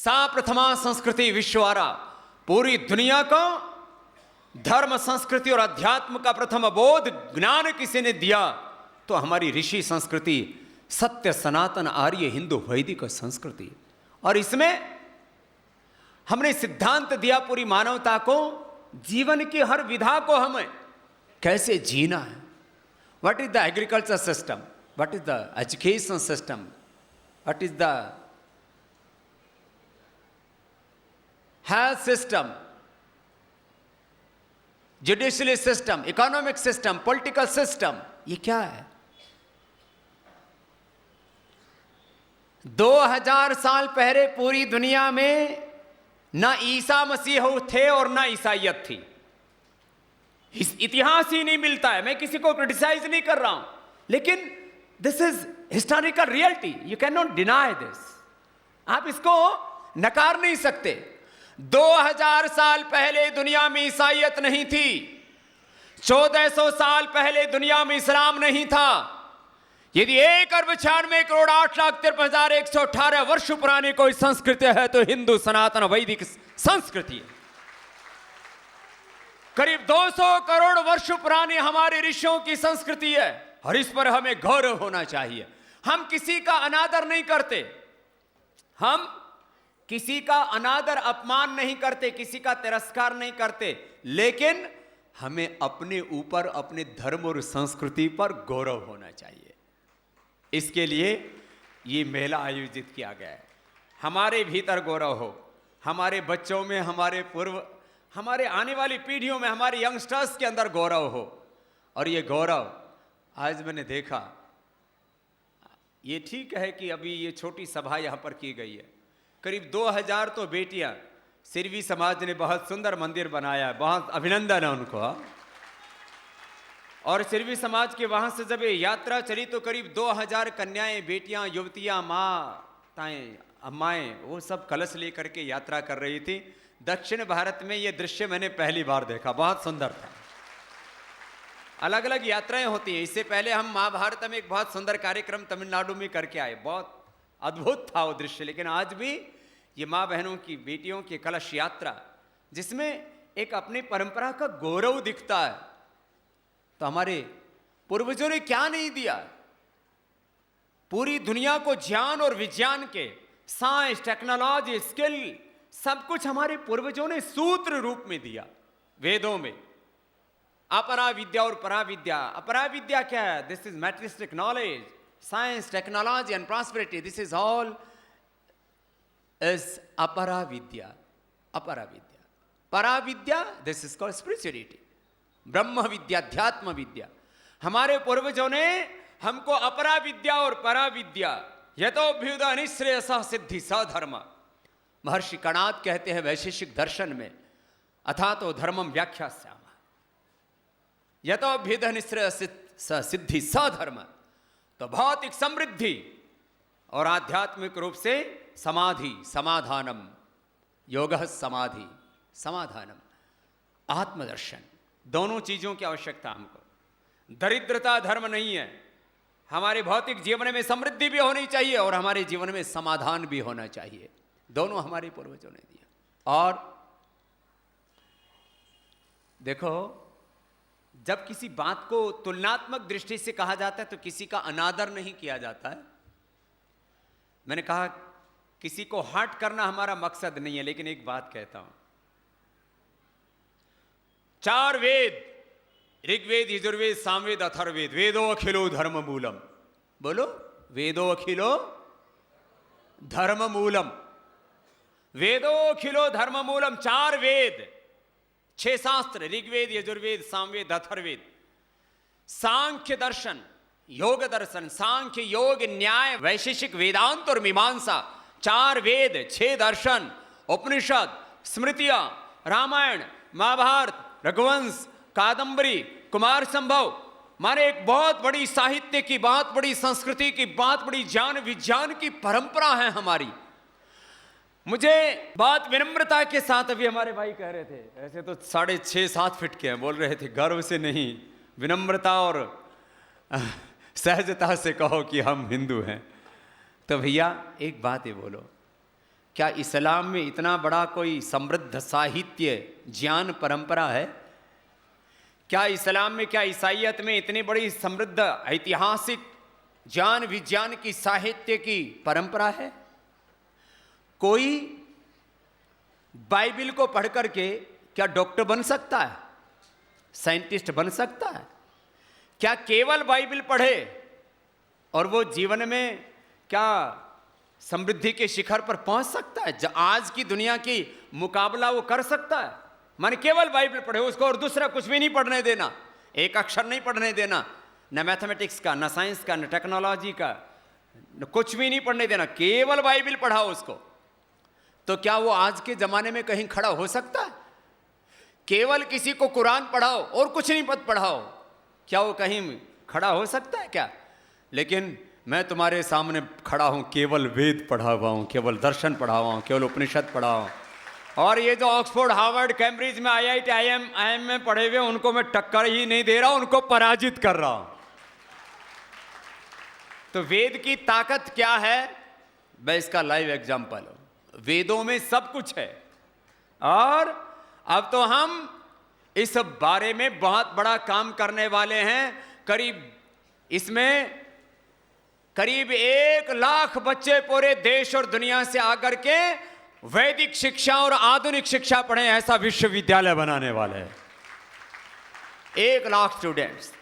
सा प्रथमा संस्कृति विश्वारा, पूरी दुनिया को धर्म, संस्कृति और अध्यात्म का प्रथम बोध ज्ञान किसी ने दिया तो हमारी ऋषि संस्कृति, सत्य सनातन आर्य हिंदू वैदिक संस्कृति। और इसमें हमने सिद्धांत दिया पूरी मानवता को, जीवन की हर विधा को हमें कैसे जीना है। What is the agriculture system, what is the education system, what is the health system, judiciary system, economic system, political system, ये क्या है। 2000 साल पहले पूरी दुनिया में ना ईसा मसीह थे और ना ईसाइयत थी। इतिहास ही नहीं मिलता है। मैं किसी को क्रिटिसाइज नहीं कर रहा हूं, लेकिन this is historical reality, you can not deny this. आप इसको नकार नहीं सकते। 2000 साल पहले दुनिया में ईसाइयत नहीं थी, 1400 साल पहले दुनिया में इस्लाम नहीं था। यदि 1,96,08,53,118 वर्ष पुरानी कोई संस्कृति है तो हिंदू सनातन वैदिक संस्कृति है। करीब 200 करोड़ वर्ष पुरानी हमारे ऋषियों की संस्कृति है और इस पर हमें गौरव होना चाहिए। हम किसी का अनादर नहीं करते, हम किसी का अनादर अपमान नहीं करते, किसी का तिरस्कार नहीं करते, लेकिन हमें अपने ऊपर, अपने धर्म और संस्कृति पर गौरव होना चाहिए। इसके लिए ये मेला आयोजित किया गया है। हमारे भीतर गौरव हो, हमारे बच्चों में, हमारे पूर्व, हमारे आने वाली पीढ़ियों में, हमारे यंगस्टर्स के अंदर गौरव हो। और ये गौरव आज मैंने देखा, ये ठीक है कि अभी ये छोटी सभा यहाँ पर की गई है। करीब 2000 तो बेटियां, सिरवी समाज ने बहुत सुंदर मंदिर बनाया है, बहुत अभिनंदन है उनको। और सिरवी समाज के वहां से जब ये यात्रा चली तो करीब 2000 कन्याएं, बेटियां, युवतियां, माताएं, अम्माएं, वो सब कलश लेकर के यात्रा कर रही थी। दक्षिण भारत में ये दृश्य मैंने पहली बार देखा, बहुत सुंदर था। अलग अलग यात्राएं होती हैं। इससे पहले हम महाभारत में एक बहुत सुंदर कार्यक्रम तमिलनाडु में करके आए, बहुत अद्भुत था वो दृश्य। लेकिन आज भी ये माँ बहनों की, बेटियों की कलश यात्रा, जिसमें एक अपनी परंपरा का गौरव दिखता है। तो हमारे पूर्वजों ने क्या नहीं दिया, पूरी दुनिया को ज्ञान और विज्ञान के, साइंस, टेक्नोलॉजी, स्किल, सब कुछ हमारे पूर्वजों ने सूत्र रूप में दिया। वेदों में अपरा विद्या और परा विद्या। अपरा विद्या क्या है? This is materialistic knowledge, science, technology and prosperity, this is all is अपरा विद्या। अपरा विद्या, परा विद्या, दिस इज कॉल्ड स्पिरिचुअलिटी, ब्रह्म विद्या, अध्यात्म विद्या। हमारे पूर्वजों ने हमको अपरा विद्या और परा विद्या, यतोभ्युदय अनिश्रेयसः सिद्धि सधर्म। महर्षि कणाद कहते हैं वैशेषिक दर्शन में, अथा तो धर्मम व्याख्यास्यामः, यतोभ्युदय अनिश्रेयसः सिद्धि सधर्म। तो भौतिक समृद्धि और आध्यात्मिक रूप से समाधि, समाधानम, योगः समाधि, समाधानम, आत्मदर्शन, दोनों चीजों की आवश्यकता हमको। दरिद्रता धर्म नहीं है। हमारे भौतिक जीवन में समृद्धि भी होनी चाहिए और हमारे जीवन में समाधान भी होना चाहिए। दोनों हमारे पूर्वजों ने दिया। और देखो, जब किसी बात को तुलनात्मक दृष्टि से कहा जाता है तो किसी का अनादर नहीं किया जाता है। मैंने कहा किसी को हर्ट करना हमारा मकसद नहीं है, लेकिन एक बात कहता हूं, 4 वेद, ऋग्वेद, यजुर्वेद, सामवेद, अथर्ववेद, वेदो अखिलो धर्म मूलम। बोलो, वेदो अखिलो धर्म मूलम, वेदो अखिलो धर्म मूलम। 4 वेद, 6 शास्त्र, ऋग्वेद, यजुर्वेद, सामवेद, अथर्ववेद, सांख्य दर्शन, योग दर्शन, सांख्य, योग, न्याय, वैशेषिक, वेदांत और मीमांसा। 4 वेद, 6 दर्शन, उपनिषद, स्मृतियां, रामायण, महाभारत, रघुवंश, कादंबरी, कुमार संभव, माने एक बहुत बड़ी साहित्य की, बहुत बड़ी संस्कृति की, बहुत बड़ी ज्ञान विज्ञान की परंपरा है हमारी। मुझे बहुत विनम्रता के साथ अभी हमारे भाई कह रहे थे, ऐसे तो 6.5-7 फीट के हैं, बोल रहे थे गर्व से नहीं, विनम्रता और सहजता से कहो कि हम हिंदू हैं। तो भैया एक बात ये बोलो, क्या इस्लाम में इतना बड़ा कोई समृद्ध साहित्य ज्ञान परंपरा है? क्या इस्लाम में, क्या ईसाइयत में इतनी बड़ी समृद्ध ऐतिहासिक ज्ञान विज्ञान की साहित्य की परंपरा है? कोई बाइबिल को पढ़ करके क्या डॉक्टर बन सकता है, साइंटिस्ट बन सकता है? क्या केवल बाइबिल पढ़े और वो जीवन में क्या समृद्धि के शिखर पर पहुंच सकता है? आज की दुनिया की मुकाबला वो कर सकता है? माने केवल बाइबल पढ़े, उसको और दूसरा कुछ भी नहीं पढ़ने देना, एक अक्षर नहीं पढ़ने देना, न मैथमेटिक्स का, न साइंस का, न टेक्नोलॉजी का, न कुछ भी नहीं पढ़ने देना, केवल बाइबल पढ़ाओ उसको, तो क्या वो आज के जमाने में कहीं खड़ा हो सकता है? केवल किसी को कुरान पढ़ाओ और कुछ नहीं पढ़ाओ, क्या वो कहीं खड़ा हो सकता है क्या? लेकिन मैं तुम्हारे सामने खड़ा हूं, केवल वेद पढ़ा हुआ हूं, केवल दर्शन पढ़ा हुआ हूं, केवल उपनिषद पढ़ा हूं, और ये जो ऑक्सफोर्ड, हार्वर्ड, कैम्ब्रिज में, IIT, IIM में पढ़े हुए उनको मैं टक्कर ही नहीं दे रहा, उनको पराजित कर रहा हूं। तो वेद की ताकत क्या है? मैं इसका लाइव एग्जांपल हूं। वेदों में सब कुछ है, और अब तो हम इस बारे में बहुत बड़ा काम करने वाले हैं। इसमें करीब 1 लाख बच्चे पूरे देश और दुनिया से आकर के वैदिक शिक्षा और आधुनिक शिक्षा पढ़े, ऐसा विश्वविद्यालय बनाने वाले हैं। 1 lakh students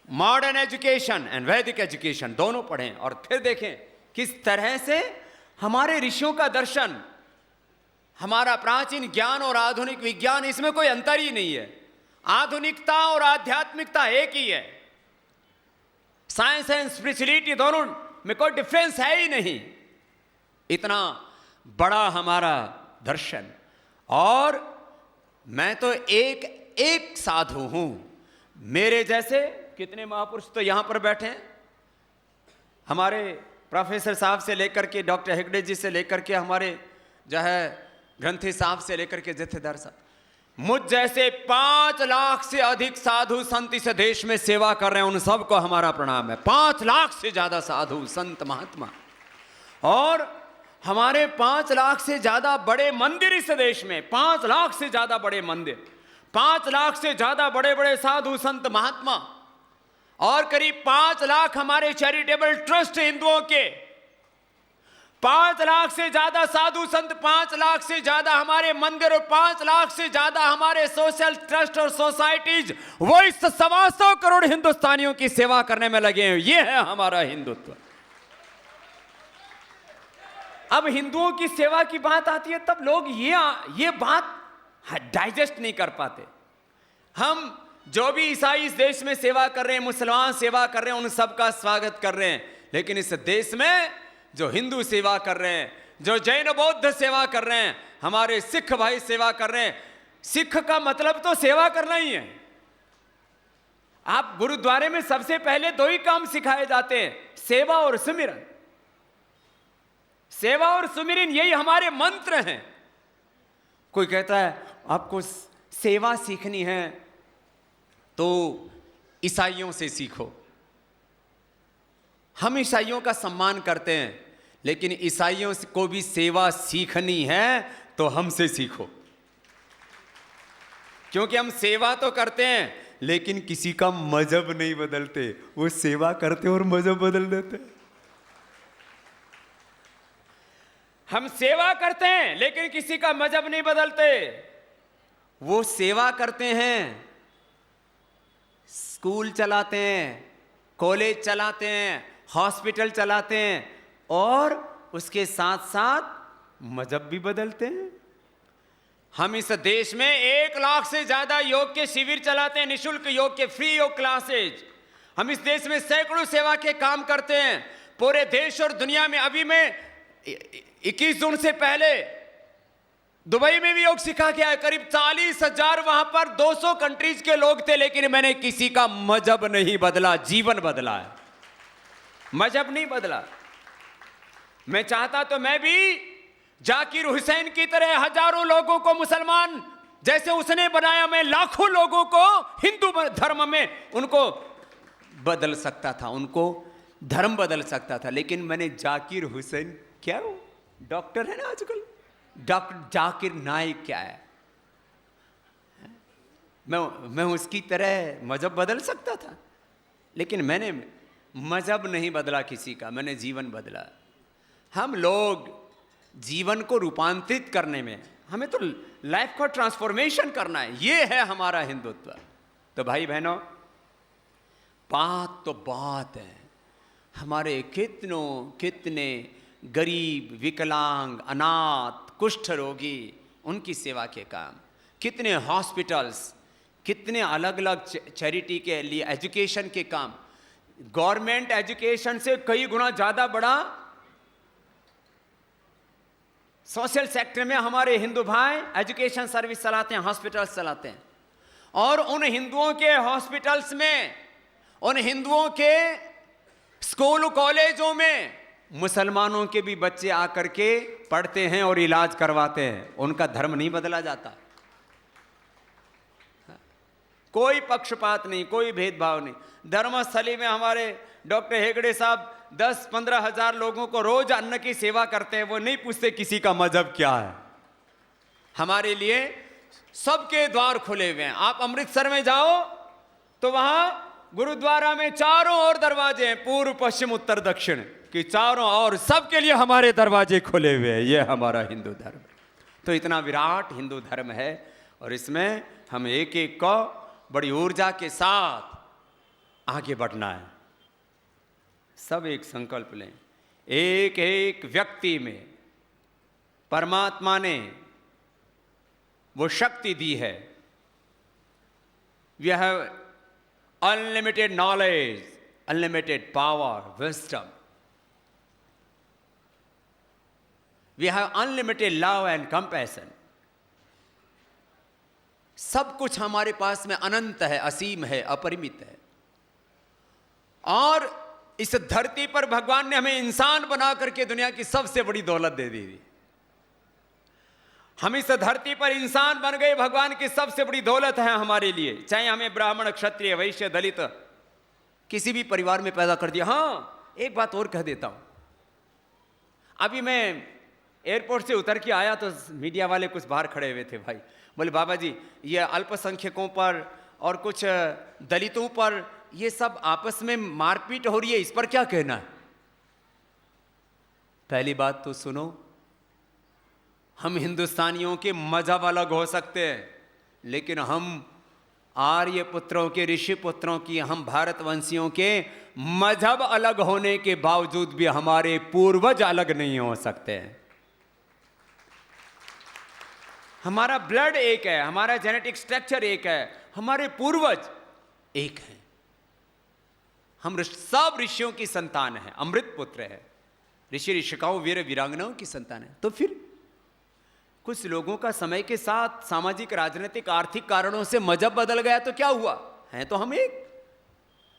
modern education and वैदिक एजुकेशन दोनों पढ़ें, और फिर देखें किस तरह से हमारे ऋषियों का दर्शन, हमारा प्राचीन ज्ञान और आधुनिक विज्ञान, इसमें कोई अंतर ही नहीं है। आधुनिकता और आध्यात्मिकता एक ही है, साइंस एंड स्पिरिचुअलिटी दोनों में कोई डिफरेंस है ही नहीं। इतना बड़ा हमारा दर्शन, और मैं तो एक साधु हूं। मेरे जैसे कितने महापुरुष तो यहां पर बैठे हैं, हमारे प्रोफेसर साहब से लेकर के डॉक्टर हेगड़े जी से लेकर के हमारे जो है ग्रंथी साहब से लेकर के जथेदार साहब, मुझ जैसे 5 लाख से अधिक साधु संत इस देश में सेवा कर रहे हैं, उन सबको हमारा प्रणाम है। 5 लाख से ज्यादा साधु संत महात्मा, और हमारे 5 लाख से ज्यादा बड़े मंदिर इस देश में, 5 लाख से ज्यादा बड़े मंदिर, 5 लाख से ज्यादा बड़े बड़े साधु संत महात्मा, और करीब 5 लाख हमारे चैरिटेबल ट्रस्ट हिंदुओं के, 5 लाख से ज्यादा साधु संत, 5 लाख से ज्यादा हमारे मंदिर, और 5 लाख से ज्यादा हमारे सोशल ट्रस्ट और सोसाइटीज, वो इस 125 करोड़ हिंदुस्तानियों की सेवा करने में लगे हैं। ये है हमारा हिंदुत्व। अब हिंदुओं की सेवा की बात आती है, तब लोग ये बात डाइजेस्ट नहीं कर पाते। हम जो भी ईसाई इस देश में सेवा कर रहे हैं, मुसलमान सेवा कर रहे हैं, उन सबका स्वागत कर रहे हैं, लेकिन इस देश में जो हिंदू सेवा कर रहे हैं, जो जैन बौद्ध सेवा कर रहे हैं, हमारे सिख भाई सेवा कर रहे हैं। सिख का मतलब तो सेवा करना ही है। आप गुरुद्वारे में सबसे पहले 2 ही काम सिखाए जाते हैं, सेवा और सुमिरन। सेवा और सुमिरन यही हमारे मंत्र हैं। कोई कहता है आपको सेवा सीखनी है तो ईसाइयों से सीखो। हम ईसाइयों का सम्मान करते हैं, लेकिन ईसाइयों को भी सेवा सीखनी है तो हमसे सीखो, क्योंकि हम सेवा तो करते हैं लेकिन किसी का मजहब नहीं बदलते। वो सेवा करते और मजहब बदल देते। हम सेवा करते हैं लेकिन किसी का मजहब नहीं बदलते। वो सेवा करते हैं, स्कूल चलाते हैं, कॉलेज चलाते हैं, हॉस्पिटल चलाते हैं, और उसके साथ साथ मजहब भी बदलते हैं। हम इस देश में 1 लाख से ज्यादा योग के शिविर चलाते हैं, निःशुल्क योग के, फ्री योग क्लासेज। हम इस देश में सैकड़ों सेवा के काम करते हैं पूरे देश और दुनिया में। अभी मैं 21 जून से पहले दुबई में भी योग सिखा के आया। करीब 40,000 वहां पर 200 कंट्रीज के लोग थे, लेकिन मैंने किसी का मजहब नहीं बदला, जीवन बदला है, मजहब नहीं बदला। मैं चाहता तो मैं भी जाकिर हुसैन की तरह हजारों लोगों को मुसलमान जैसे उसने बनाया, मैं लाखों लोगों को हिंदू धर्म में उनको बदल सकता था, उनको धर्म बदल सकता था। लेकिन मैंने जाकिर हुसैन क्या हूं? डॉक्टर है ना आजकल, डॉक्टर जाकिर नाइक क्या है? मैं उसकी तरह मजहब बदल सकता था, लेकिन मैंने मजहब नहीं बदला किसी का, मैंने जीवन बदला। हम लोग जीवन को रूपांतरित करने में, हमें तो लाइफ का ट्रांसफॉर्मेशन करना है, ये है हमारा हिंदुत्व। तो भाई बहनों, बात तो बात है, हमारे कितने गरीब, विकलांग, अनाथ, कुष्ठ रोगी, उनकी सेवा के काम, कितने हॉस्पिटल्स, कितने अलग अलग चैरिटी के लिए एजुकेशन के काम। गवर्नमेंट एजुकेशन से कई गुना ज़्यादा बड़ा सोशल सेक्टर में हमारे हिंदू भाई एजुकेशन सर्विस चलाते हैं, हॉस्पिटल्स चलाते हैं। और उन हिंदुओं के हॉस्पिटल्स में, उन हिंदुओं के स्कूल कॉलेजों में मुसलमानों के भी बच्चे आकर के पढ़ते हैं और इलाज करवाते हैं। उनका धर्म नहीं बदला जाता, कोई पक्षपात नहीं, कोई भेदभाव नहीं। धर्मस्थली में हमारे डॉक्टर हेगड़े साहब 10-15 हजार लोगों को रोज अन्न की सेवा करते हैं, वो नहीं पूछते किसी का मजहब क्या है। हमारे लिए सबके द्वार खुले हुए हैं। आप अमृतसर में जाओ तो वहां गुरुद्वारा में चारों ओर दरवाजे हैं, पूर्व पश्चिम उत्तर दक्षिण कि चारों ओर सबके लिए हमारे दरवाजे खुले हुए हैं। ये हमारा हिंदू धर्म। तो इतना विराट हिंदू धर्म है, और इसमें हम एक एक को बड़ी ऊर्जा के साथ आगे बढ़ना है। सब एक संकल्प लें, एक एक व्यक्ति में परमात्मा ने वो शक्ति दी है। We have unlimited knowledge, unlimited power, wisdom, we have unlimited love and compassion. सब कुछ हमारे पास में अनंत है, असीम है, अपरिमित है। और इस धरती पर भगवान ने हमें इंसान बना करके दुनिया की सबसे बड़ी दौलत दे दी थी। हम इस धरती पर इंसान बन गए, भगवान की सबसे बड़ी दौलत है हमारे लिए। चाहे हमें ब्राह्मण, क्षत्रिय, वैश्य, दलित किसी भी परिवार में पैदा कर दिया। हाँ, एक बात और कह देता हूं, अभी मैं एयरपोर्ट से उतर के आया तो मीडिया वाले कुछ बाहर खड़े हुए थे। भाई बोले, बाबा जी ये अल्पसंख्यकों पर और कुछ दलितों पर ये सब आपस में मारपीट हो रही है, इस पर क्या कहना है? पहली बात तो सुनो, हम हिंदुस्तानियों के मजहब अलग हो सकते हैं, लेकिन हम आर्य पुत्रों के, ऋषि पुत्रों की, हम भारतवंशियों के मजहब अलग होने के बावजूद भी हमारे पूर्वज अलग नहीं हो सकते हैं। हमारा ब्लड एक है, हमारा जेनेटिक स्ट्रक्चर एक है, हमारे पूर्वज एक हैं। हम सब ऋषियों की संतान हैं, अमृत पुत्र है, ऋषि ऋषिकाओं, वीर वीरांगनाओं की संतान है। तो फिर कुछ लोगों का समय के साथ सामाजिक, राजनीतिक, आर्थिक कारणों से मजहब बदल गया तो क्या हुआ? है तो हम एक।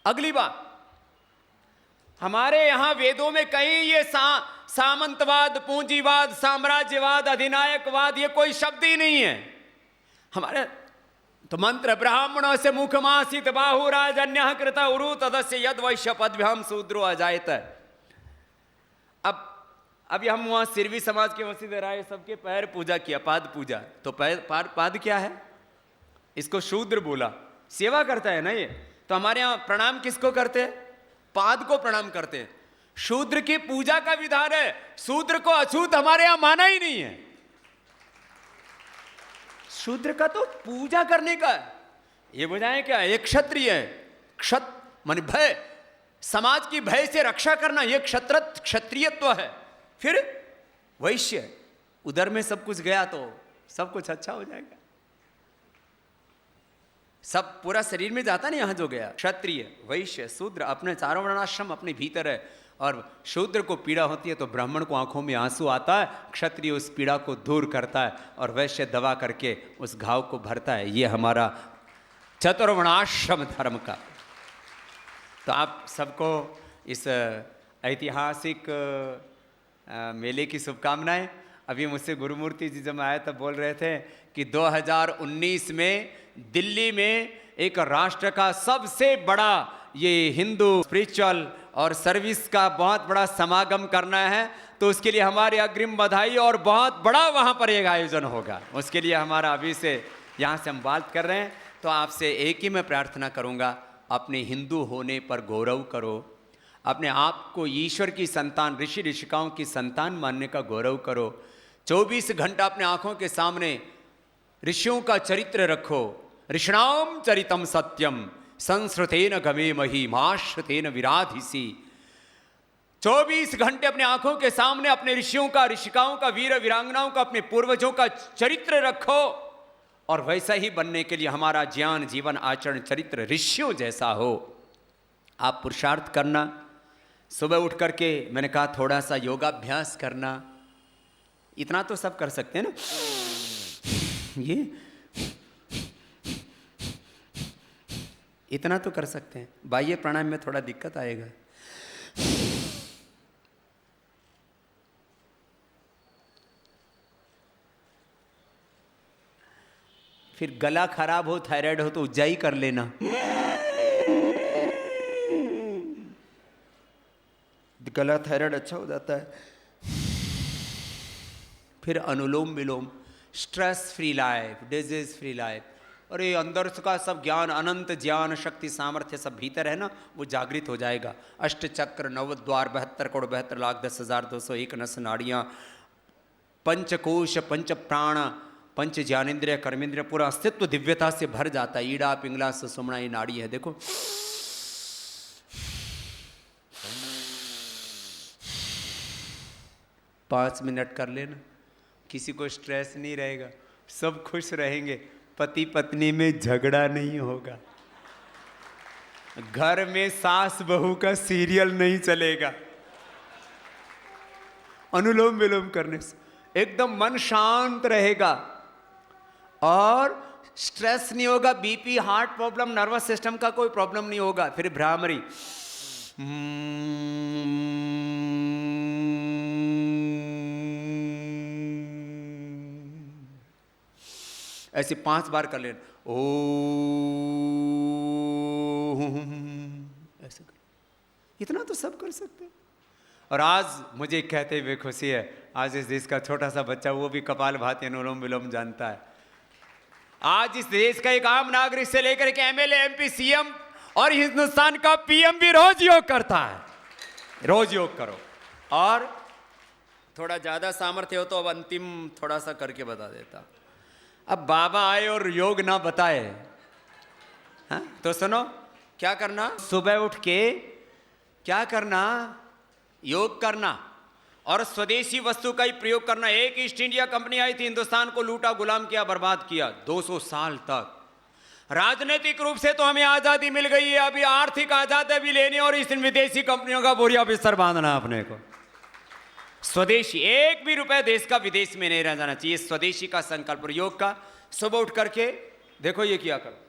अगली बात, हमारे यहां वेदों में कहीं ये सामंतवाद, पूंजीवाद, साम्राज्यवाद, अधिनायकवाद ये कोई शब्द ही नहीं है। हमारे तो मंत्र, ब्राह्मणों से मुखमासित बाहु राजन्य कृत उरु तदस्य यद वैश्य पदभ्याम शूद्रो अजायत। अब हम वहां सिरवी समाज के वसीले राय सबके पैर पूजा किया, पाद पूजा। तो पाद क्या है? इसको शूद्र बोला, सेवा करता है ना ये। तो हमारे यहां प्रणाम किसको करते हैं? पाद को प्रणाम करते हैं। शूद्र की पूजा का विधान है, शूद्र को अछूत हमारे यहां माना ही नहीं है। शूद्र का तो पूजा करने का है। ये बुझाएं क्या? एक क्षत्रिय है, मान भय, समाज की भय से रक्षा करना, यह क्षत्रियत्व है। फिर वैश्य, उधर में सब कुछ गया तो सब कुछ अच्छा हो जाएगा। सब पूरा शरीर में जाता नहीं, यहां जो गया। क्षत्रिय, वैश्य, शूद्र, अपने चारों वर्णाश्रम अपने भीतर है। और शूद्र को पीड़ा होती है तो ब्राह्मण को आंखों में आंसू आता है, क्षत्रिय उस पीड़ा को दूर करता है और वैश्य दवा करके उस घाव को भरता है। ये हमारा चतुर्वर्णाश्रम धर्म का। तो आप सबको इस ऐतिहासिक मेले की शुभकामनाएं। अभी मुझसे गुरुमूर्ति जी जब आए तब बोल रहे थे कि 2019 में दिल्ली में एक राष्ट्र का सबसे बड़ा ये हिंदू स्पिरिचुअल और सर्विस का बहुत बड़ा समागम करना है, तो उसके लिए हमारे अग्रिम बधाई और बहुत बड़ा वहाँ पर एक आयोजन होगा। उसके लिए हमारा अभी से यहाँ से हम बात कर रहे हैं। तो आपसे एक ही मैं प्रार्थना करूँगा, अपने हिंदू होने पर गौरव करो, अपने आप को ईश्वर की संतान, ऋषि ऋषिकाओं की संतान मानने का गौरव करो। 24 घंटा अपने आँखों के सामने ऋषियों का चरित्र रखो। ऋषिणाम चरितम सत्यम संस्कृतेन गमे मही माश्रुतेन विराधिसी। 24 घंटे अपने आंखों के सामने अपने ऋषियों का, ऋषिकाओं का, वीर वीरांगनाओं का, अपने पूर्वजों का चरित्र रखो, और वैसा ही बनने के लिए हमारा ज्ञान, जीवन, आचरण, चरित्र ऋषियों जैसा हो। आप पुरुषार्थ करना, सुबह उठ करके मैंने कहा थोड़ा सा योगाभ्यास करना, इतना तो सब कर सकते हैं ना। ये इतना तो कर सकते हैं। बाह्य प्राणायाम में थोड़ा दिक्कत आएगा। फिर गला खराब हो, थायराइड हो तो उज्जाई कर लेना। गला थायराइड अच्छा हो जाता है। फिर Anulom Vilom, stress free life, disease free life. और ये अंदर का सब ज्ञान, अनंत ज्ञान, शक्ति, सामर्थ्य सब भीतर है ना, वो जागृत हो जाएगा। अष्ट चक्र, नवद्वार, 72 करोड़ 72 लाख 10,201 नस नाड़ियाँ, पंचकोश, पंच प्राण, पंच ज्ञानेन्द्रिय, कर्मेंद्रिय, पूरा अस्तित्व दिव्यता से भर जाता है। ईड़ा पिंगला सुषुम्ना ये नाड़ी है, देखो। पाँच मिनट कर लेना, किसी को स्ट्रेस नहीं रहेगा, सब खुश रहेंगे, पति पत्नी में झगड़ा नहीं होगा, घर में सास बहू का सीरियल नहीं चलेगा। अनुलोम विलोम करने से एकदम मन शांत रहेगा और स्ट्रेस नहीं होगा, BP, heart problem, nervous system का कोई प्रॉब्लम नहीं होगा। फिर भ्रामरी, ऐसे 5 बार कर लेना। ओ ऐसे कर, इतना तो सब कर सकते हैं। और आज मुझे कहते हुए खुशी है, आज इस देश का छोटा सा बच्चा वो भी कपालभाति अनुलोम विलोम जानता है। आज इस देश का एक आम नागरिक से लेकर के एमएलए, एमपी, सीएम और हिंदुस्तान का पीएम भी रोज योग करता है। रोज योग करो। और थोड़ा ज्यादा सामर्थ्य हो तो अब अंतिम थोड़ा सा करके बता देता। अब बाबा आए और योग ना बताए, हाँ? तो सुनो क्या करना, सुबह उठ के क्या करना, योग करना और स्वदेशी वस्तु का ही प्रयोग करना। एक ईस्ट इंडिया कंपनी आई थी, हिंदुस्तान को लूटा, गुलाम किया, बर्बाद किया 200 साल तक। राजनीतिक रूप से तो हमें आजादी मिल गई है, अभी आर्थिक आजादी भी लेनी और इस विदेशी कंपनियों का बोरिया बिस्तर बांधना अपने को। स्वदेशी, एक भी रुपए देश का विदेश में नहीं रह जाना चाहिए। स्वदेशी का संकल्प, योग का। सुबह उठ करके देखो ये किया करो।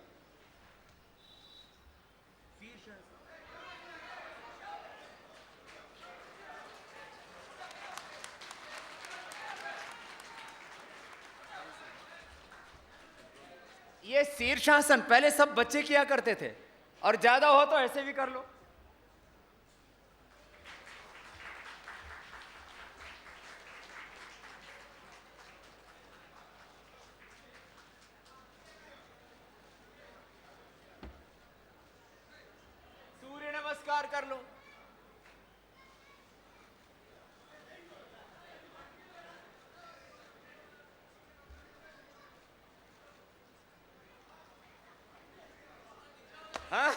ये शीर्षासन पहले सब बच्चे किया करते थे, और ज्यादा हो तो ऐसे भी कर लो। सूर्य नमस्कार कर लो। हाँ?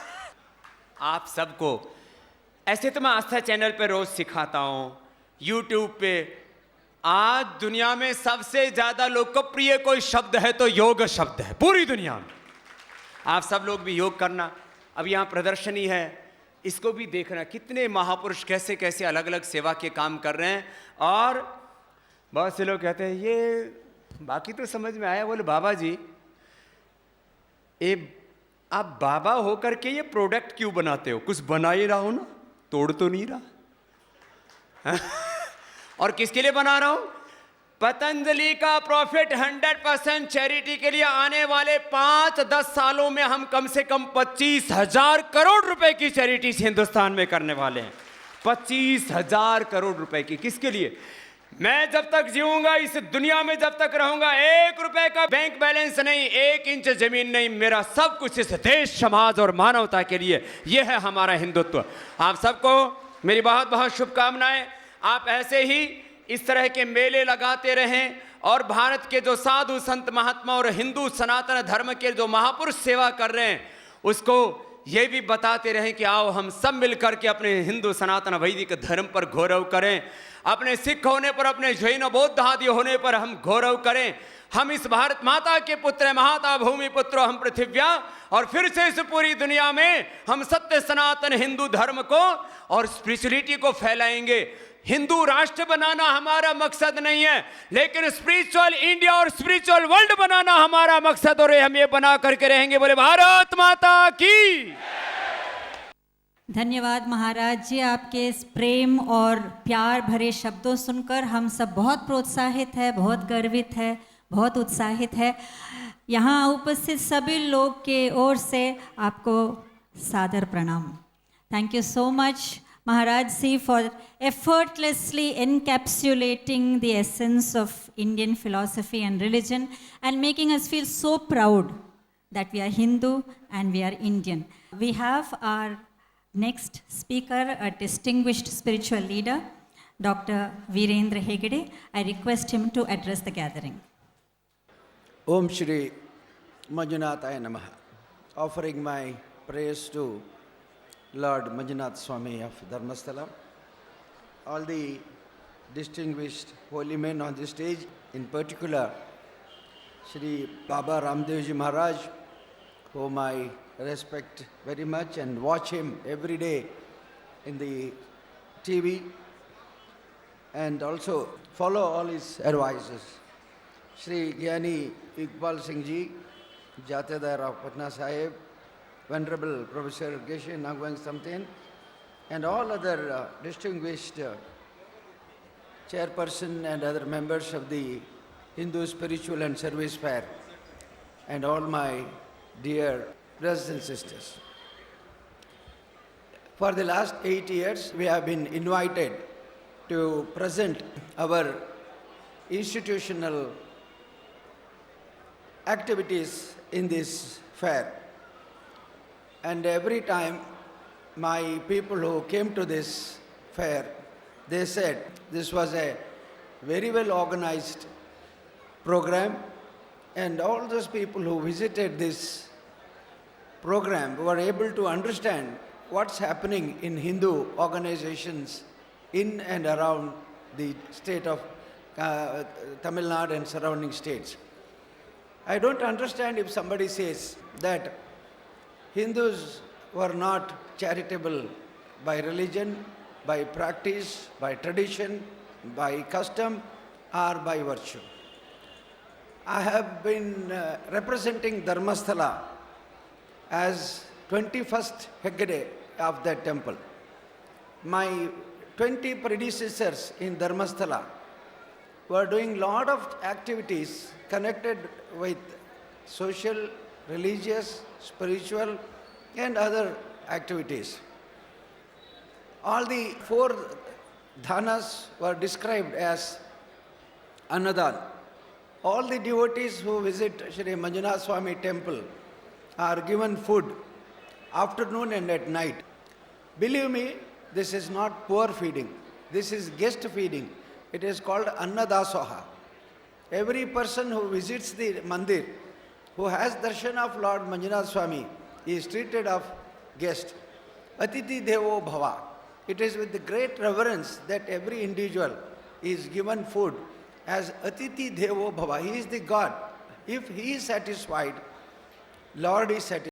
आप सबको ऐसे तो मैं आस्था चैनल पे रोज सिखाता हूं, यूट्यूब पे। आज दुनिया में सबसे ज्यादा लोकप्रिय कोई शब्द है तो योग शब्द है पूरी दुनिया में। आप सब लोग भी योग करना। अब यहाँ प्रदर्शनी है, इसको भी देखना, कितने महापुरुष कैसे कैसे अलग अलग सेवा के काम कर रहे हैं। और बहुत से लोग कहते हैं ये बाकी तो समझ में आया। बोले बाबा जी, ये आप बाबा होकर के ये प्रोडक्ट क्यों बनाते हो? कुछ बना ही रहा हो ना, तोड़ तो नहीं रहा। और किसके लिए बना रहा हूं? पतंजलि का प्रॉफिट 100% चैरिटी के लिए। आने वाले 5-10 सालों में हम कम से कम 25,000 करोड़ रुपए की चैरिटी हिंदुस्तान में करने वाले हैं। 25,000 करोड़ रुपए की। किसके लिए? मैं जब तक जीऊंगा इस दुनिया में, जब तक रहूंगा, 1 रुपए का बैंक बैलेंस नहीं, 1 इंच जमीन नहीं, मेरा सब कुछ इस देश, समाज और मानवता के लिए। यह है हमारा हिंदुत्व। आप सबको मेरी बहुत बहुत शुभकामनाएं। आप ऐसे ही इस तरह के मेले लगाते रहें और भारत के जो साधु संत महात्मा और हिंदू सनातन धर्म के जो महापुरुष सेवा कर रहे हैं उसको ये भी बताते रहें कि आओ हम सब मिलकर के अपने हिंदू सनातन वैदिक धर्म पर गौरव करें, अपने सिख होने पर, अपने जैन बौद्ध आदि होने पर हम गौरव करें। हम इस भारत माता के पुत्र, माता भूमि पुत्र हम पृथिव्या, और फिर से इस पूरी दुनिया में हम सत्य सनातन हिंदू धर्म को और स्पिरिचुअलिटी को फैलाएंगे। हिंदू राष्ट्र बनाना हमारा मकसद नहीं है, लेकिन स्पिरिचुअल इंडिया और स्पिरिचुअल वर्ल्ड बनाना हमारा मकसद, और हम ये बना करके रहेंगे। बोले भारत माता की। धन्यवाद महाराज जी, आपके इस प्रेम और प्यार भरे शब्दों सुनकर हम सब बहुत प्रोत्साहित है, बहुत गर्वित है, बहुत उत्साहित है। यहाँ उपस्थित सभी लोग के ओर से आपको सादर प्रणाम। Thank you so much Maharaj Ji for effortlessly encapsulating the essence of Indian philosophy and religion and making us feel so proud that we are Hindu and we are Indian. We have our next speaker, a distinguished spiritual leader, Dr. Virendra Hegde. I request him to address the gathering. Om Shri Manjunathaya Namaha. Offering my praise to Lord Manjunath Swami of Dharmasthala, all the distinguished holy men on the stage, in particular Shri Baba Ramdev Ji Maharaj, whom I respect very much and watch him every day in the TV and also follow all his advices. Shri Gyani Iqbal Singh Ji, Jatedar of Patna Sahib, Venerable Professor Geshe Nagwang Samten, and all other distinguished chairperson and other members of the Hindu Spiritual and Service Fair, and all my dear brothers and sisters. For the last 8 years, we have been invited to present our institutional activities in this fair. And every time my people who came to this fair, they said this was a very well organized program, and all those people who visited this program were able to understand what's happening in Hindu organizations in and around the state of Tamil Nadu and surrounding states. I don't understand if somebody says that Hindus were not charitable by religion, by practice, by tradition, by custom, or by virtue. I have been representing Dharmasthala as 21st Hegde of that temple. My 20 predecessors in Dharmasthala were doing lot of activities connected with social, religious, spiritual, and other activities. All the 4 dhanas were described as Annadan. All the devotees who visit Shri Manjunath Swami temple are given food afternoon and at night. Believe me, this is not poor feeding. This is guest feeding. It is called Annadasoha. Every person who visits the mandir, who has darshan of Lord Manjunath Swami, is treated of guest. Atiti Devo Bhava. It is with the great reverence that every individual is given food as Atiti Devo Bhava. He is the God. If he is satisfied, Lord is satisfied.